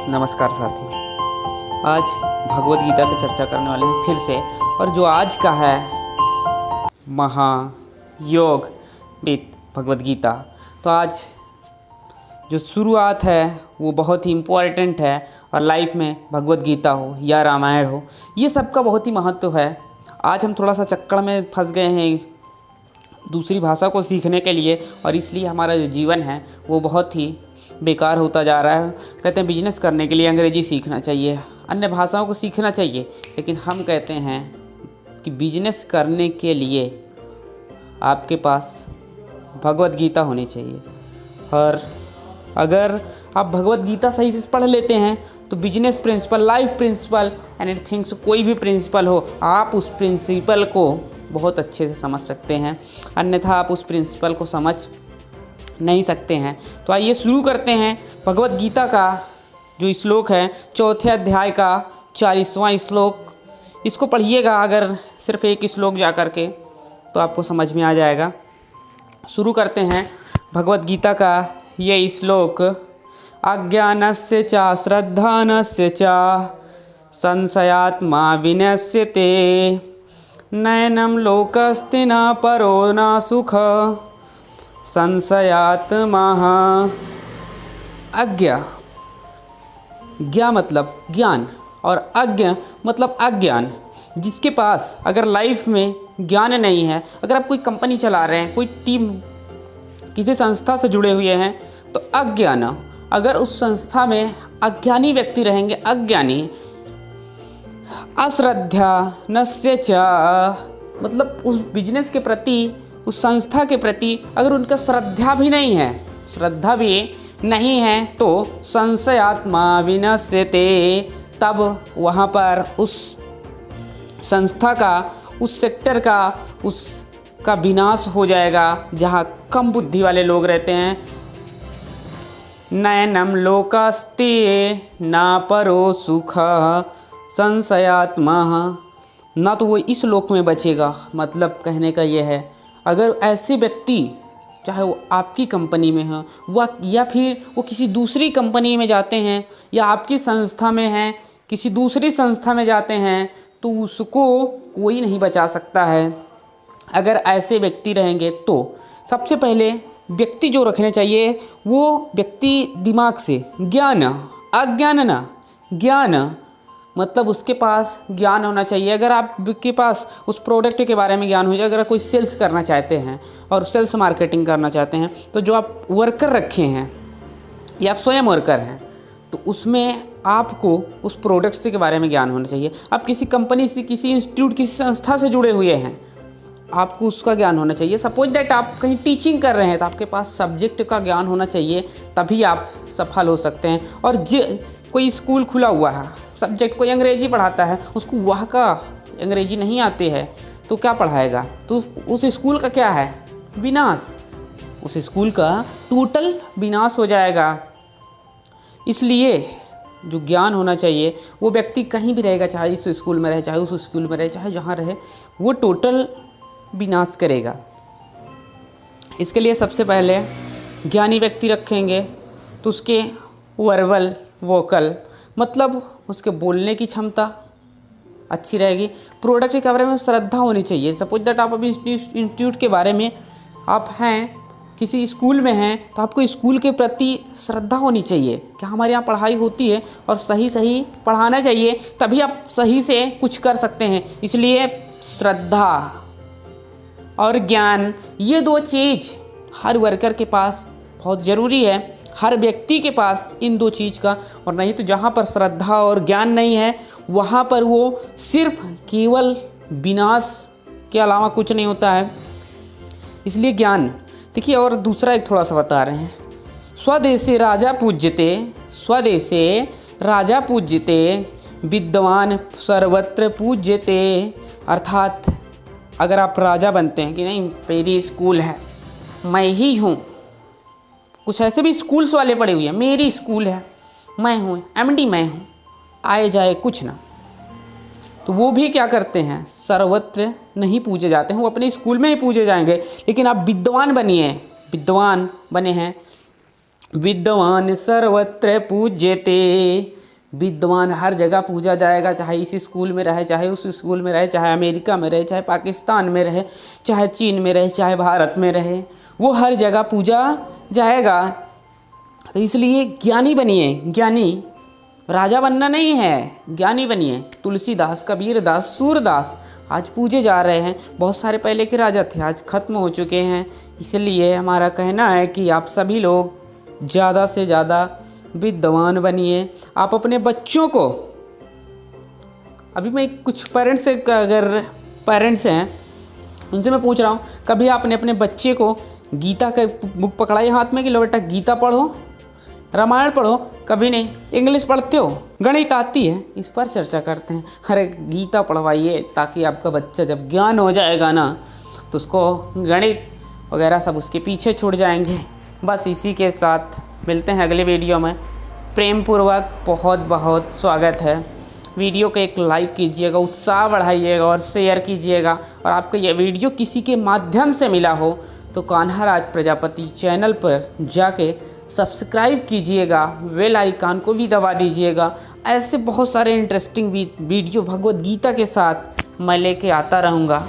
नमस्कार साथी, आज भगवत गीता पे चर्चा करने वाले हैं फिर से। और जो आज का है महायोग विद भगवत गीता, तो आज जो शुरुआत है वो बहुत ही इम्पोर्टेंट है। और लाइफ में भगवत गीता हो या रामायण हो, ये सब का बहुत ही महत्व है। आज हम थोड़ा सा चक्कर में फंस गए हैं दूसरी भाषा को सीखने के लिए, और इसलिए हमारा जो जीवन है वो बहुत ही बेकार होता जा रहा है। कहते हैं बिजनेस करने के लिए अंग्रेजी सीखना चाहिए, अन्य भाषाओं को सीखना चाहिए, लेकिन हम कहते हैं कि बिजनेस करने के लिए आपके पास भगवत गीता होनी चाहिए। और अगर आप भगवत गीता सही से पढ़ लेते हैं तो बिजनेस प्रिंसिपल, लाइफ प्रिंसिपल, एनीथिंग्स, कोई भी प्रिंसिपल हो, आप उस प्रिंसिपल को बहुत अच्छे से समझ सकते हैं। अन्यथा आप उस प्रिंसिपल को समझ नहीं सकते हैं। तो आइए शुरू करते हैं भगवत गीता का जो श्लोक है, चौथे अध्याय का 40वां श्लोक। इसको पढ़िएगा अगर सिर्फ एक श्लोक जा कर के, तो आपको समझ में आ जाएगा। शुरू करते हैं भगवत गीता का ये श्लोक। अज्ञानस्य च श्रद्धानस्य च संशयात्मा विनश्यते नैनं लोकस्ति न परो न सुख संशयात्मा। अज्ञा, ज्ञा मतलब ज्ञान और अज्ञ मतलब अज्ञान। जिसके पास अगर लाइफ में ज्ञान नहीं है, अगर आप कोई कंपनी चला रहे हैं, कोई टीम किसी संस्था से जुड़े हुए हैं, तो अज्ञान, अगर उस संस्था में अज्ञानी व्यक्ति रहेंगे, अज्ञानी, अश्रद्धा नस्य च मतलब उस बिजनेस के प्रति, उस संस्था के प्रति अगर उनका श्रद्धा भी नहीं है तो संशयात्मा विनश्यते, तब वहाँ पर उस संस्था का, उस सेक्टर का, उसका विनाश हो जाएगा जहाँ कम बुद्धि वाले लोग रहते हैं। नैनं लोकस्ति न परो सुख संशयात्मा, ना तो वो इस लोक में बचेगा। मतलब कहने का ये है, अगर ऐसे व्यक्ति, चाहे वो आपकी कंपनी में हो या फिर वो किसी दूसरी कंपनी में जाते हैं, या आपकी संस्था में हैं किसी दूसरी संस्था में जाते हैं, तो उसको कोई नहीं बचा सकता है। अगर ऐसे व्यक्ति रहेंगे तो सबसे पहले व्यक्ति जो रखने चाहिए वो व्यक्ति दिमाग से ज्ञान, अज्ञान ना ज्ञान, मतलब उसके पास ज्ञान होना चाहिए। अगर आपके पास उस प्रोडक्ट के बारे में ज्ञान हो जाए, अगर आप कोई सेल्स करना चाहते हैं और सेल्स मार्केटिंग करना चाहते हैं, तो जो आप वर्कर रखे हैं या आप स्वयं वर्कर हैं, तो उसमें आपको उस प्रोडक्ट्स के बारे में ज्ञान होना चाहिए। आप किसी कंपनी से, किसी इंस्टीट्यूट, किसी संस्था से जुड़े हुए हैं, आपको उसका ज्ञान होना चाहिए। सपोज दैट आप कहीं टीचिंग कर रहे हैं, तो आपके पास सब्जेक्ट का ज्ञान होना चाहिए, तभी आप सफल हो सकते हैं। और कोई स्कूल खुला हुआ है, सब्जेक्ट कोई अंग्रेजी पढ़ाता है, उसको वहाँ का अंग्रेजी नहीं आते है, तो क्या पढ़ाएगा? तो उस स्कूल का क्या है? विनाश। उस स्कूल का टोटल विनाश हो जाएगा। इसलिए जो ज्ञान होना चाहिए वो व्यक्ति कहीं भी रहेगा, चाहे इस स्कूल में रहे, चाहे उस स्कूल में रहे, चाहे जहाँ रहे, वो टोटल विनाश करेगा। इसके लिए सबसे पहले ज्ञानी व्यक्ति रखेंगे, तो उसके वर्बल, वोकल मतलब उसके बोलने की क्षमता अच्छी रहेगी। प्रोडक्ट के बारे में श्रद्धा होनी चाहिए। सपोज दैट आप अभी इंस्टीट्यूट के बारे में, आप हैं किसी स्कूल में हैं, तो आपको स्कूल के प्रति श्रद्धा होनी चाहिए कि हमारे यहाँ पढ़ाई होती है और सही पढ़ाना चाहिए, तभी आप सही से कुछ कर सकते हैं। इसलिए श्रद्धा और ज्ञान, ये दो चीज़ हर वर्कर के पास बहुत ज़रूरी है, हर व्यक्ति के पास इन दो चीज़ का। और नहीं तो जहाँ पर श्रद्धा और ज्ञान नहीं है, वहाँ पर वो सिर्फ केवल विनाश के अलावा कुछ नहीं होता है। इसलिए ज्ञान देखिए। और दूसरा एक थोड़ा सा बता रहे हैं, स्वदेशे राजा पूज्यते, स्वदेशे राजा पूज्यते विद्वान सर्वत्र पूज्यते। अर्थात अगर आप राजा बनते हैं कि नहीं, मेरी स्कूल है, मैं ही हूँ, कुछ ऐसे भी स्कूल्स वाले पड़े हुए हैं, मेरी स्कूल है, मैं हूँ एमडी, मैं हूँ, आए जाए कुछ ना, तो वो भी क्या करते हैं, सर्वत्र नहीं पूजे जाते हैं, वो अपने स्कूल में ही पूजे जाएंगे। लेकिन आप विद्वान बनिए, विद्वान बने हैं, विद्वान सर्वत्र पूज्यते। विद्वान हर जगह पूजा जाएगा, चाहे इस स्कूल में रहे, चाहे उस स्कूल में रहे, चाहे अमेरिका में रहे, चाहे पाकिस्तान में रहे, चाहे चीन में रहे, चाहे भारत में रहे, वो हर जगह पूजा जाएगा। तो इसलिए ज्ञानी बनिए। ज्ञानी, राजा बनना नहीं है, ज्ञानी बनिए। तुलसीदास, कबीरदास, सूरदास आज पूजे जा रहे हैं। बहुत सारे पहले के राजा थे, आज खत्म हो चुके हैं। इसलिए हमारा कहना है कि आप सभी लोग ज़्यादा से ज़्यादा विद्वान बनिए। आप अपने बच्चों को, अभी मैं कुछ पेरेंट्स से, अगर पेरेंट्स हैं उनसे मैं पूछ रहा हूँ, कभी आपने अपने बच्चे को गीता का बुक पकड़ाई हाथ में कि लो बेटा गीता पढ़ो, रामायण पढ़ो? कभी नहीं। इंग्लिश पढ़ते हो, गणित आती है, इस पर चर्चा करते हैं। अरे गीता पढ़वाइए, ताकि आपका बच्चा जब ज्ञान हो जाएगा ना तो उसको गणित वगैरह सब उसके पीछे छूट जाएंगे। बस इसी के साथ मिलते हैं अगले वीडियो में। प्रेम पूर्वक बहुत बहुत स्वागत है। वीडियो को एक लाइक कीजिएगा, उत्साह बढ़ाइएगा और शेयर कीजिएगा। और आपको यह वीडियो किसी के माध्यम से मिला हो तो कान्हा राज प्रजापति चैनल पर जाके सब्सक्राइब कीजिएगा, बेल आइकन को भी दबा दीजिएगा। ऐसे बहुत सारे इंटरेस्टिंग वीडियो भगवद गीता के साथ मैं लेके आता रहूँगा।